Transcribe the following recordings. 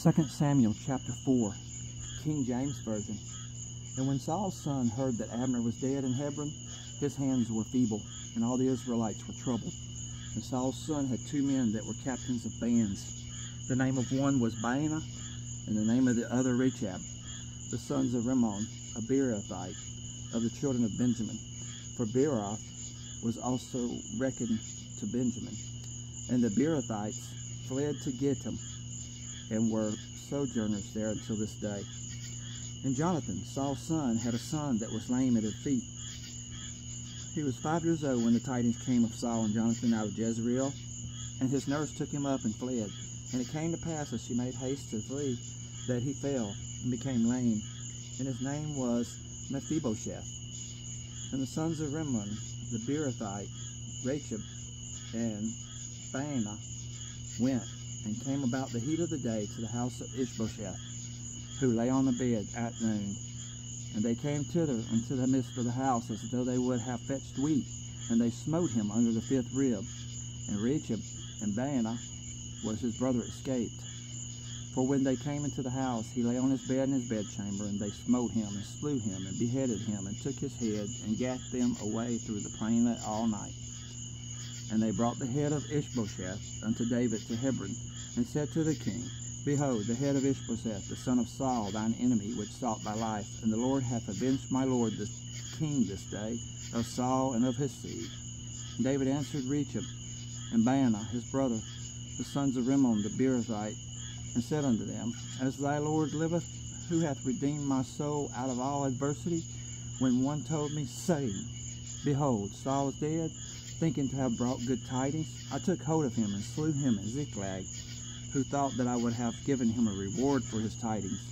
2 Samuel chapter 4, King James Version. And when Saul's son heard that Abner was dead in Hebron, his hands were feeble, and all the Israelites were troubled. And Saul's son had two men that were captains of bands. The name of one was Baanah, and the name of the other Rechab, the sons of Rimmon, a Beerothite, of the children of Benjamin. For Beeroth was also reckoned to Benjamin. And the Beerothites fled to Gittim, and were sojourners there until this day. And Jonathan, Saul's son, had a son that was lame at his feet. He was 5 years old when the tidings came of Saul and Jonathan out of Jezreel, and his nurse took him up and fled. And it came to pass, as she made haste to flee, that he fell and became lame, and his name was Mephibosheth. And the sons of Rimmon, the Beerothite, Rechab, and Baanah, went and came about the heat of the day to the house of Ishbosheth, who lay on the bed at noon. And they came thither into the midst of the house, as though they would have fetched wheat, and they smote him under the fifth rib. And Rechab and Baanah was his brother escaped. For when they came into the house, he lay on his bed in his bedchamber, and they smote him, and slew him, and beheaded him, and took his head, and gat them away through the plain all night. And they brought the head of Ishbosheth unto David to Hebron, and said to the king, Behold, the head of Ishbosheth, the son of Saul, thine enemy, which sought thy life, and the Lord hath avenged my lord the king this day, of Saul and of his seed. And David answered Rechab and Baanah his brother, the sons of Rimmon the Beerothite, and said unto them, As thy Lord liveth, who hath redeemed my soul out of all adversity, when one told me, saying, Behold, Saul is dead, thinking to have brought good tidings, I took hold of him and slew him at Ziklag, who thought that I would have given him a reward for his tidings.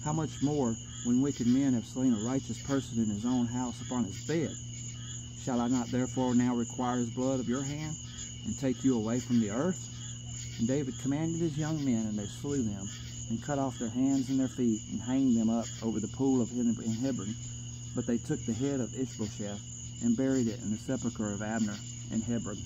How much more, when wicked men have slain a righteous person in his own house upon his bed? Shall I not therefore now require his blood of your hand, and take you away from the earth? And David commanded his young men, and they slew them, and cut off their hands and their feet, and hanged them up over the pool of in Hebron. But they took the head of Ishbosheth, and buried it in the sepulchre of Abner in Hebron.